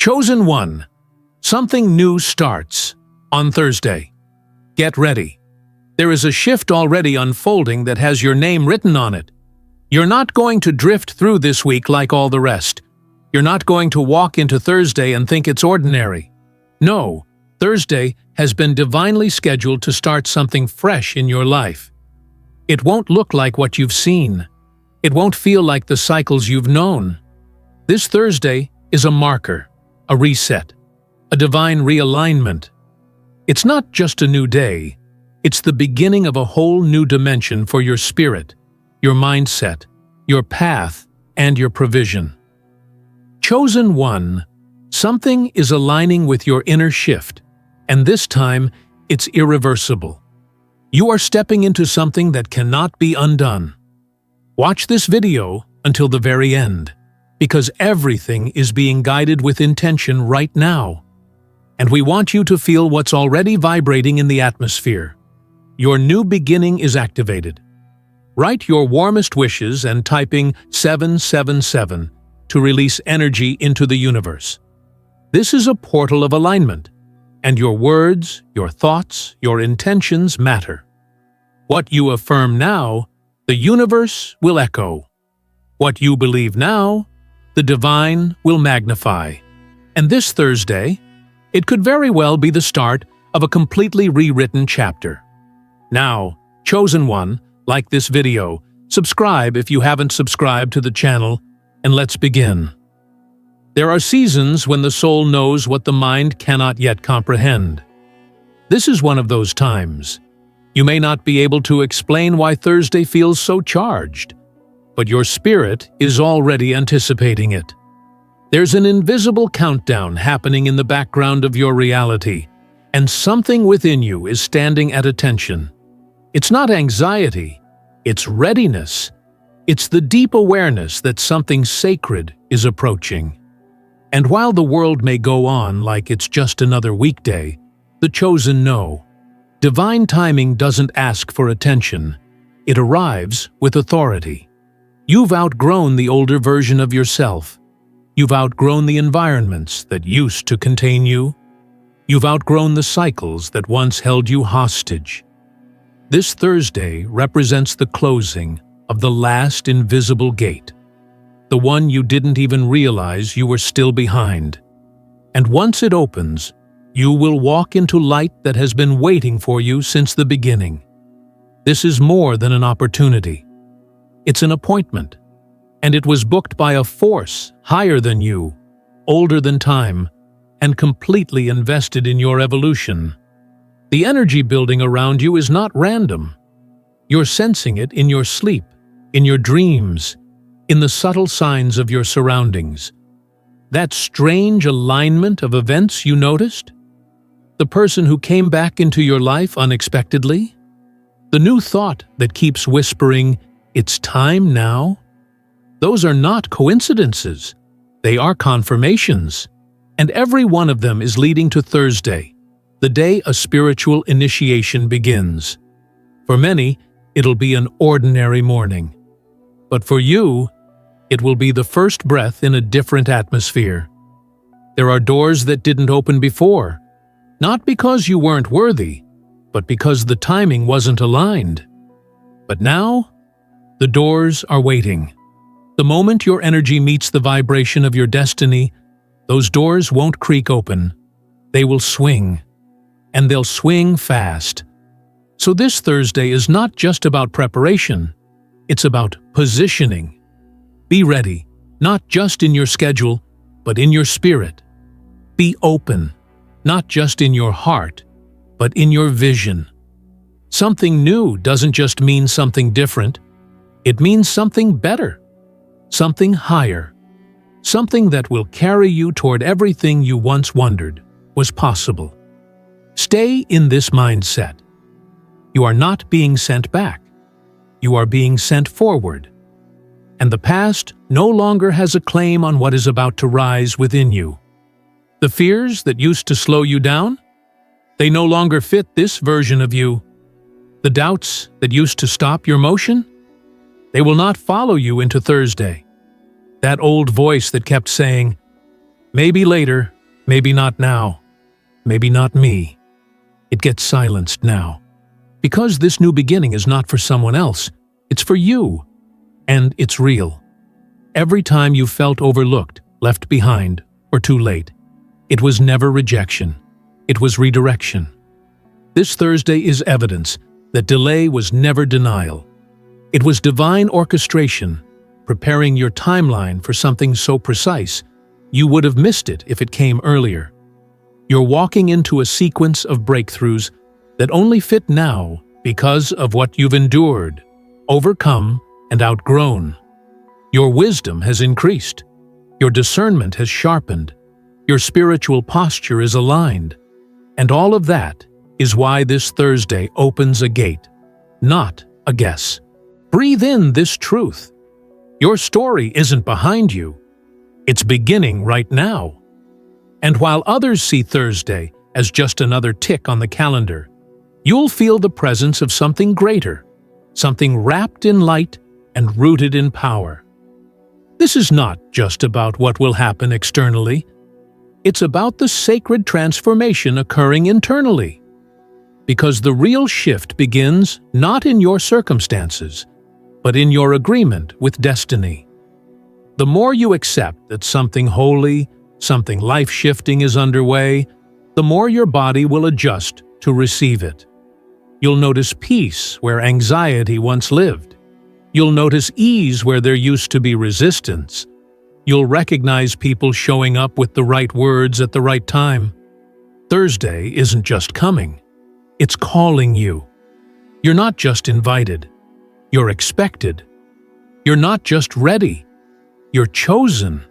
Chosen one. Something new starts on Thursday. Get ready. There is a shift already unfolding that has your name written on it. You're not going to drift through this week like all the rest. You're not going to walk into Thursday and think it's ordinary. No, Thursday has been divinely scheduled to start something fresh in your life. It won't look like what you've seen. It won't feel like the cycles you've known. This Thursday is a marker, a reset, a divine realignment. It's not just a new day. It's the beginning of a whole new dimension for your spirit, your mindset, your path, and your provision. Chosen one. Something is aligning with your inner shift, and this time it's irreversible. You are stepping into something that cannot be undone. Watch this video until the very end, because everything is being guided with intention right now. And we want you to feel what's already vibrating in the atmosphere. Your new beginning is activated. Write your warmest wishes and typing 777 to release energy into the universe. This is a portal of alignment, and your words, your thoughts, your intentions matter. What you affirm now, the universe will echo. What you believe now, the divine will magnify. And this Thursday, it could very well be the start of a completely rewritten chapter. Now, chosen one, like this video, subscribe if you haven't subscribed to the channel, and let's begin. There are seasons when the soul knows what the mind cannot yet comprehend. This is one of those times. You may not be able to explain why Thursday feels so charged, but your spirit is already anticipating it. There's an invisible countdown happening in the background of your reality, and something within you is standing at attention. It's not anxiety, it's readiness. It's the deep awareness that something sacred is approaching. And while the world may go on like it's just another weekday, the chosen know. Divine timing doesn't ask for attention. It arrives with authority. You've outgrown the older version of yourself. You've outgrown the environments that used to contain you. You've outgrown the cycles that once held you hostage. This Thursday represents the closing of the last invisible gate, the one you didn't even realize you were still behind. And once it opens, you will walk into light that has been waiting for you since the beginning. This is more than an opportunity. It's an appointment, and it was booked by a force higher than you, older than time, and completely invested in your evolution. The energy building around you is not random. You're sensing it in your sleep, in your dreams, in the subtle signs of your surroundings. That strange alignment of events you noticed? The person who came back into your life unexpectedly? The new thought that keeps whispering, "It's time now"? Those are not coincidences. They are confirmations. And every one of them is leading to Thursday, the day a spiritual initiation begins. For many, it'll be an ordinary morning. But for you, it will be the first breath in a different atmosphere. There are doors that didn't open before, not because you weren't worthy, but because the timing wasn't aligned. But now, the doors are waiting. The moment your energy meets the vibration of your destiny, those doors won't creak open. They will swing, and they'll swing fast. So this Thursday is not just about preparation, it's about positioning. Be ready, not just in your schedule, but in your spirit. Be open, not just in your heart, but in your vision. Something new doesn't just mean something different. It means something better, something higher, something that will carry you toward everything you once wondered was possible. Stay in this mindset. You are not being sent back. You are being sent forward. And the past no longer has a claim on what is about to rise within you. The fears that used to slow you down? They no longer fit this version of you. The doubts that used to stop your motion? They will not follow you into Thursday. That old voice that kept saying, Maybe later, maybe not now, maybe not me. It gets silenced now. Because this new beginning is not for someone else, it's for you. And it's real. Every time you felt overlooked, left behind, or too late, it was never rejection. It was redirection. This Thursday is evidence that delay was never denial. It was divine orchestration, preparing your timeline for something so precise, you would have missed it if it came earlier. You're walking into a sequence of breakthroughs that only fit now because of what you've endured, overcome, and outgrown. Your wisdom has increased. Your discernment has sharpened. Your spiritual posture is aligned. And all of that is why this Thursday opens a gate, not a guess. Breathe in this truth. Your story isn't behind you. It's beginning right now. And while others see Thursday as just another tick on the calendar, you'll feel the presence of something greater, something wrapped in light and rooted in power. This is not just about what will happen externally. It's about the sacred transformation occurring internally. Because the real shift begins not in your circumstances, but in your agreement with destiny. The more you accept that something holy, something life-shifting is underway, the more your body will adjust to receive it. You'll notice peace where anxiety once lived. You'll notice ease where there used to be resistance. You'll recognize people showing up with the right words at the right time. Thursday isn't just coming. It's calling you. You're not just invited. You're expected. You're not just ready. You're chosen.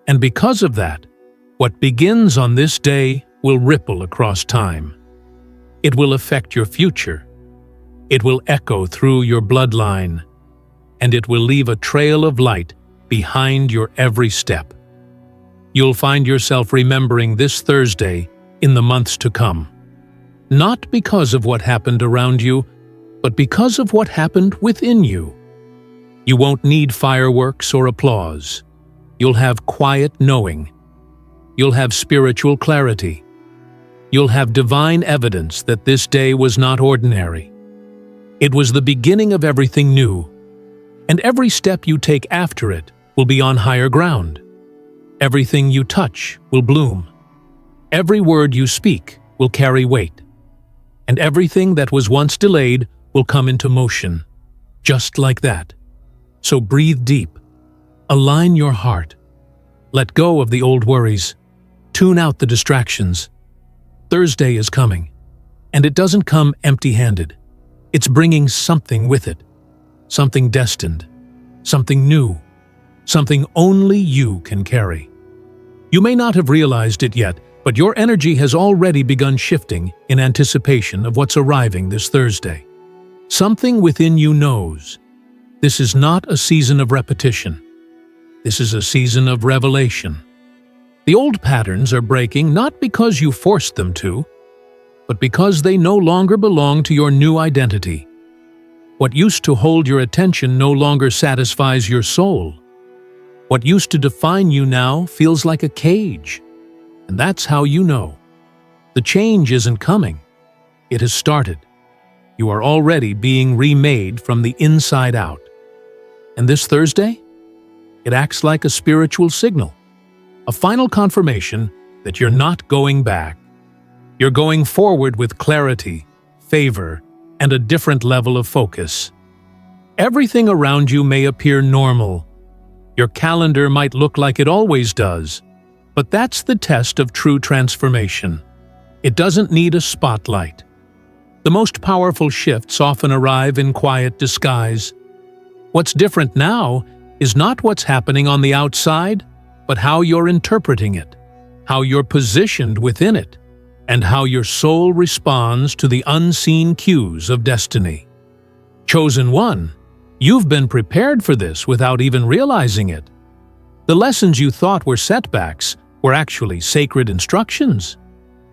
And because of that, what begins on this day will ripple across time. It will affect your future. It will echo through your bloodline. And it will leave a trail of light behind your every step. You'll find yourself remembering this Thursday in the months to come. Not because of what happened around you, but because of what happened within you. You won't need fireworks or applause. You'll have quiet knowing. You'll have spiritual clarity. You'll have divine evidence that this day was not ordinary. It was the beginning of everything new, and every step you take after it will be on higher ground. Everything you touch will bloom. Every word you speak will carry weight. And everything that was once delayed will come into motion, just like that. So breathe deep. Align your heart. Let go of the old worries. Tune out the distractions. Thursday is coming, and it doesn't come empty-handed. It's bringing something with it. Something destined. Something new. Something only you can carry. You may not have realized it yet, but your energy has already begun shifting in anticipation of what's arriving this Thursday. Something within you knows. This is not a season of repetition. This is a season of revelation. The old patterns are breaking not because you forced them to, but because they no longer belong to your new identity. What used to hold your attention no longer satisfies your soul. What used to define you now feels like a cage. And that's how you know. The change isn't coming. It has started. You are already being remade from the inside out. And this Thursday, it acts like a spiritual signal, a final confirmation that you're not going back. You're going forward with clarity, favor, and a different level of focus. Everything around you may appear normal. Your calendar might look like it always does, but that's the test of true transformation. It doesn't need a spotlight. The most powerful shifts often arrive in quiet disguise. What's different now is not what's happening on the outside, but how you're interpreting it, how you're positioned within it, and how your soul responds to the unseen cues of destiny. Chosen one, you've been prepared for this without even realizing it. The lessons you thought were setbacks were actually sacred instructions.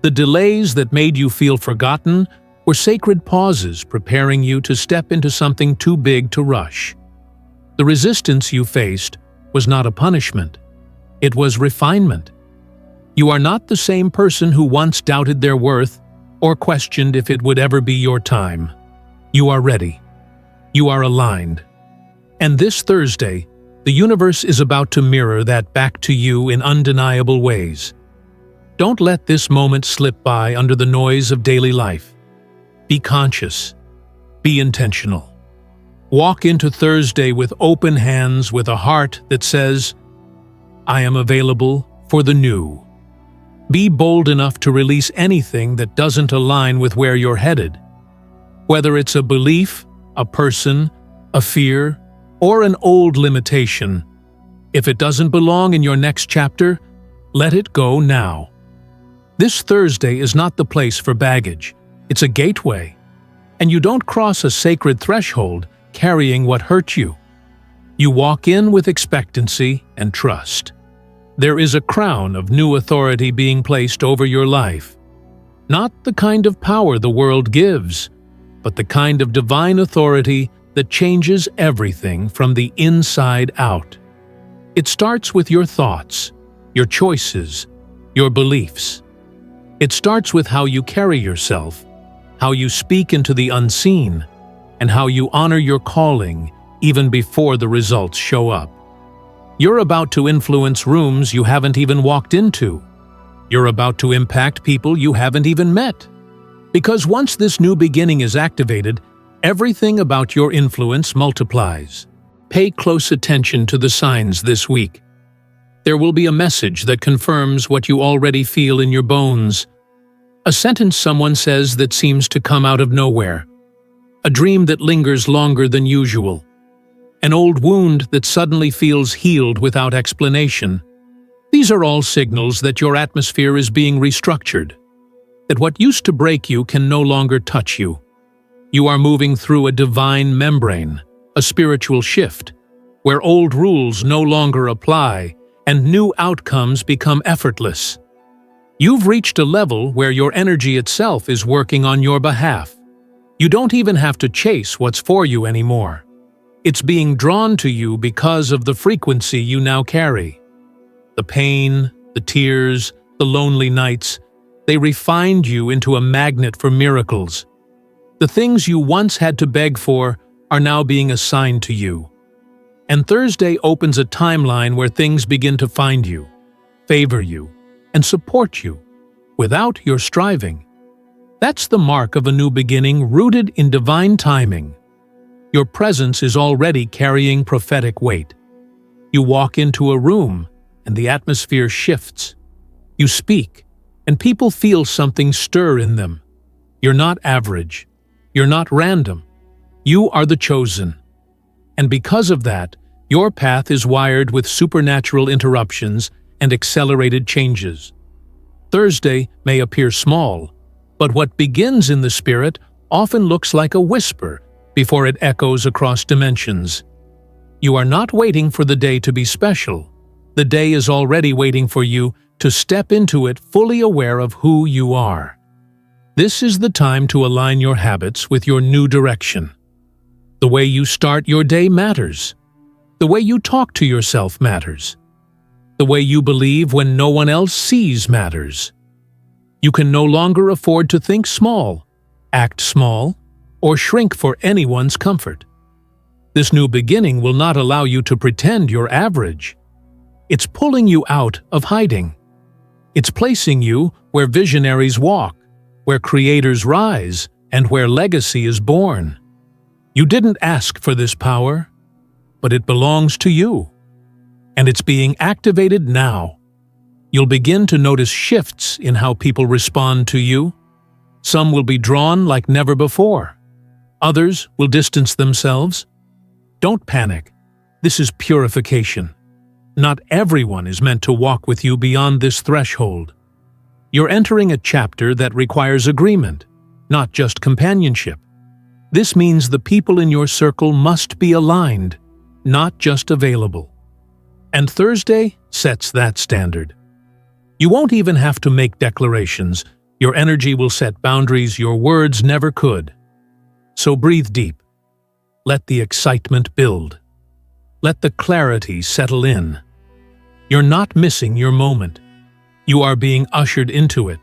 The delays that made you feel forgotten were sacred pauses preparing you to step into something too big to rush. The resistance you faced was not a punishment. It was refinement. You are not the same person who once doubted their worth or questioned if it would ever be your time. You are ready. You are aligned. And this Thursday, the universe is about to mirror that back to you in undeniable ways. Don't let this moment slip by under the noise of daily life. Be conscious. Be intentional. Walk into Thursday with open hands, with a heart that says, I am available for the new. Be bold enough to release anything that doesn't align with where you're headed. Whether it's a belief, a person, a fear, or an old limitation, if it doesn't belong in your next chapter, let it go now. This Thursday is not the place for baggage. It's a gateway. And you don't cross a sacred threshold carrying what hurt you. You walk in with expectancy and trust. There is a crown of new authority being placed over your life. Not the kind of power the world gives, but the kind of divine authority that changes everything from the inside out. It starts with your thoughts, your choices, your beliefs. It starts with how you carry yourself, how you speak into the unseen, and how you honor your calling even before the results show up. You're about to influence rooms you haven't even walked into. You're about to impact people you haven't even met. Because once this new beginning is activated, everything about your influence multiplies. Pay close attention to the signs this week. There will be a message that confirms what you already feel in your bones. A sentence someone says that seems to come out of nowhere. A dream that lingers longer than usual. An old wound that suddenly feels healed without explanation. These are all signals that your atmosphere is being restructured. That what used to break you can no longer touch you. You are moving through a divine membrane, a spiritual shift, where old rules no longer apply and new outcomes become effortless. You've reached a level where your energy itself is working on your behalf. You don't even have to chase what's for you anymore. It's being drawn to you because of the frequency you now carry. The pain, the tears, the lonely nights, they refined you into a magnet for miracles. The things you once had to beg for are now being assigned to you. And Thursday opens a timeline where things begin to find you, favor you, and support you, without your striving. That's the mark of a new beginning rooted in divine timing. Your presence is already carrying prophetic weight. You walk into a room, and the atmosphere shifts. You speak, and people feel something stir in them. You're not average. You're not random. You are the chosen. And because of that, your path is wired with supernatural interruptions and accelerated changes. Thursday may appear small, but what begins in the spirit often looks like a whisper before it echoes across dimensions. You are not waiting for the day to be special. The day is already waiting for you to step into it fully aware of who you are. This is the time to align your habits with your new direction. The way you start your day matters. The way you talk to yourself matters. The way you believe when no one else sees matters. You can no longer afford to think small, act small, or shrink for anyone's comfort. This new beginning will not allow you to pretend you're average. It's pulling you out of hiding. It's placing you where visionaries walk, where creators rise, and where legacy is born. You didn't ask for this power, but it belongs to you. And it's being activated now. You'll begin to notice shifts in how people respond to you. Some will be drawn like never before. Others will distance themselves. Don't panic. This is purification. Not everyone is meant to walk with you beyond this threshold. You're entering a chapter that requires agreement, not just companionship. This means the people in your circle must be aligned, not just available. And Thursday sets that standard. You won't even have to make declarations. Your energy will set boundaries your words never could. So breathe deep. Let the excitement build. Let the clarity settle in. You're not missing your moment. You are being ushered into it.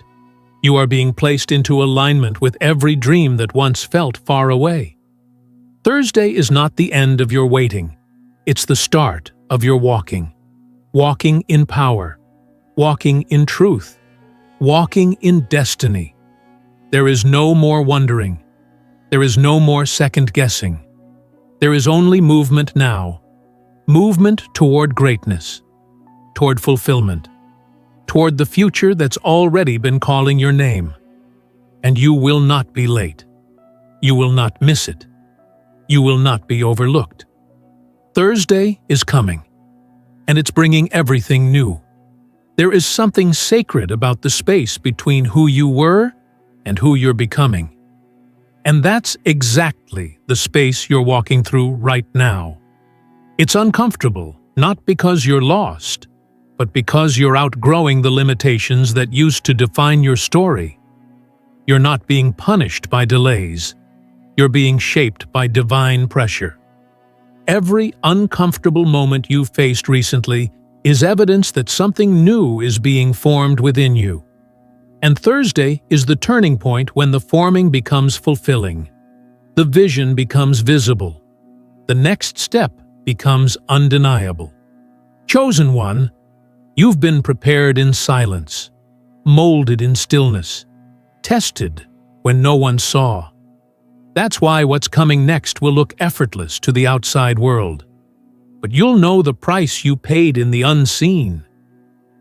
You are being placed into alignment with every dream that once felt far away. Thursday is not the end of your waiting. It's the start of your walking. Walking in power. Walking in truth. Walking in destiny. There is no more wondering. There is no more second-guessing. There is only movement now. Movement toward greatness. Toward fulfillment. Toward the future that's already been calling your name. And you will not be late. You will not miss it. You will not be overlooked. Thursday is coming, and it's bringing everything new. There is something sacred about the space between who you were and who you're becoming. And that's exactly the space you're walking through right now. It's uncomfortable, not because you're lost, but because you're outgrowing the limitations that used to define your story. You're not being punished by delays. You're being shaped by divine pressure. Every uncomfortable moment you've faced recently is evidence that something new is being formed within you. And Thursday is the turning point when the forming becomes fulfilling. The vision becomes visible. The next step becomes undeniable. Chosen one, you've been prepared in silence, molded in stillness, tested when no one saw. That's why what's coming next will look effortless to the outside world. But you'll know the price you paid in the unseen.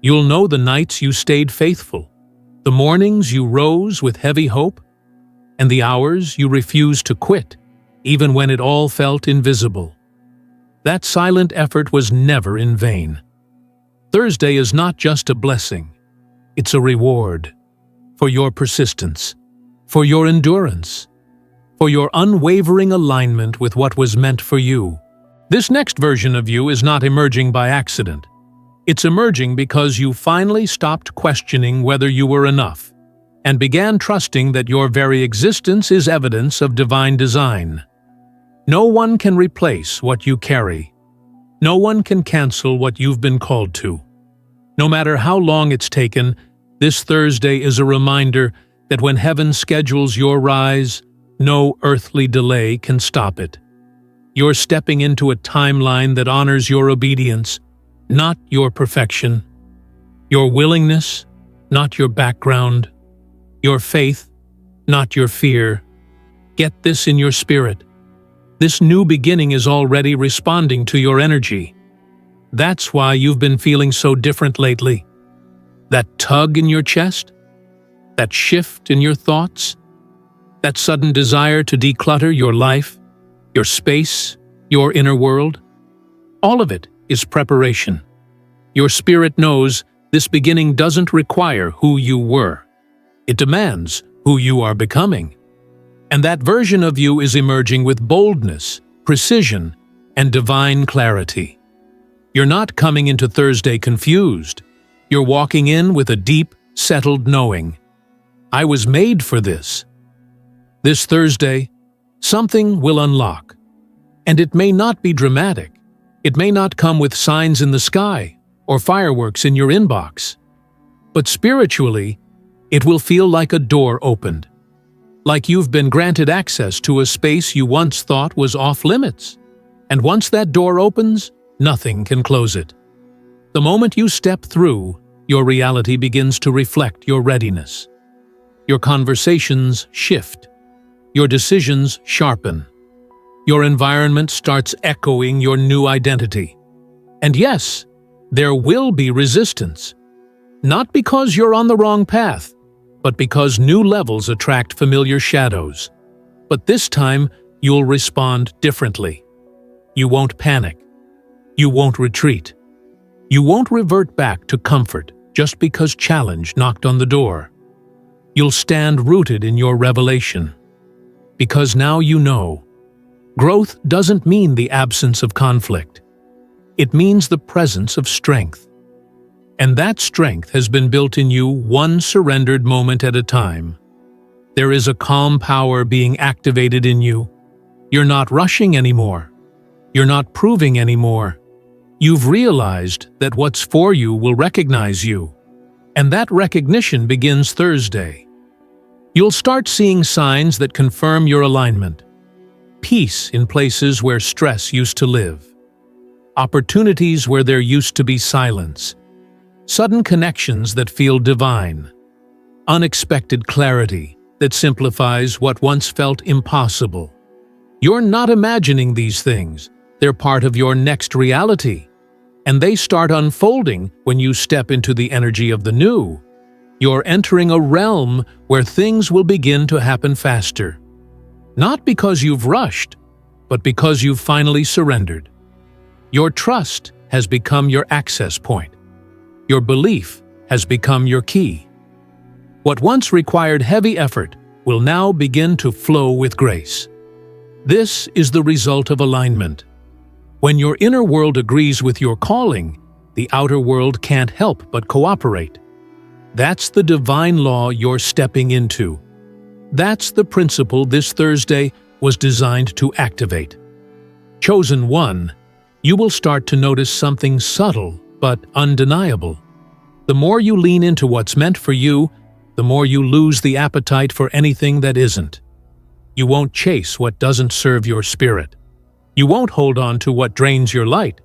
You'll know the nights you stayed faithful, the mornings you rose with heavy hope, and the hours you refused to quit, even when it all felt invisible. That silent effort was never in vain. Thursday is not just a blessing, it's a reward for your persistence, for your endurance, for your unwavering alignment with what was meant for you. This next version of you is not emerging by accident. It's emerging because you finally stopped questioning whether you were enough and began trusting that your very existence is evidence of divine design. No one can replace what you carry. No one can cancel what you've been called to. No matter how long it's taken, this Thursday is a reminder that when heaven schedules your rise, no earthly delay can stop it. You're stepping into a timeline that honors your obedience, not your perfection, your willingness, not your background, your faith, not your fear. Get this in your spirit. This new beginning is already responding to your energy. That's why you've been feeling so different lately. That tug in your chest, that shift in your thoughts, that sudden desire to declutter your life, your space, your inner world. All of it is preparation. Your spirit knows this beginning doesn't require who you were. It demands who you are becoming. And that version of you is emerging with boldness, precision, and divine clarity. You're not coming into Thursday confused. You're walking in with a deep, settled knowing. I was made for this. This Thursday, something will unlock. And it may not be dramatic. It may not come with signs in the sky or fireworks in your inbox. But spiritually, it will feel like a door opened. Like you've been granted access to a space you once thought was off-limits. And once that door opens, nothing can close it. The moment you step through, your reality begins to reflect your readiness. Your conversations shift. Your decisions sharpen. Your environment starts echoing your new identity. And yes, there will be resistance. Not because you're on the wrong path, but because new levels attract familiar shadows. But this time, you'll respond differently. You won't panic. You won't retreat. You won't revert back to comfort just because challenge knocked on the door. You'll stand rooted in your revelation. Because now you know, growth doesn't mean the absence of conflict. It means the presence of strength. And that strength has been built in you one surrendered moment at a time. There is a calm power being activated in you. You're not rushing anymore. You're not proving anymore. You've realized that what's for you will recognize you. And that recognition begins Thursday. You'll start seeing signs that confirm your alignment. Peace in places where stress used to live. Opportunities where there used to be silence. Sudden connections that feel divine. Unexpected clarity that simplifies what once felt impossible. You're not imagining these things. They're part of your next reality. And they start unfolding when you step into the energy of the new. You're entering a realm where things will begin to happen faster. Not because you've rushed, but because you've finally surrendered. Your trust has become your access point. Your belief has become your key. What once required heavy effort will now begin to flow with grace. This is the result of alignment. When your inner world agrees with your calling, the outer world can't help but cooperate. That's the divine law you're stepping into. That's the principle this Thursday was designed to activate. Chosen one, you will start to notice something subtle but undeniable. The more you lean into what's meant for you, the more you lose the appetite for anything that isn't. You won't chase what doesn't serve your spirit. You won't hold on to what drains your light.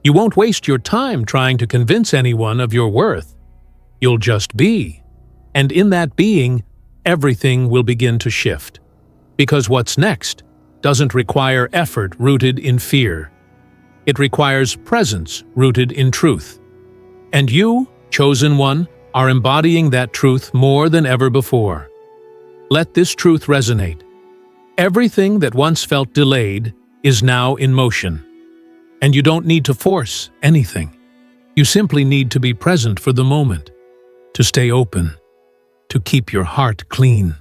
You won't waste your time trying to convince anyone of your worth. You'll just be. And in that being, everything will begin to shift. Because what's next doesn't require effort rooted in fear. It requires presence rooted in truth. And you, chosen one, are embodying that truth more than ever before. Let this truth resonate. Everything that once felt delayed is now in motion. And you don't need to force anything. You simply need to be present for the moment, to stay open, to keep your heart clean.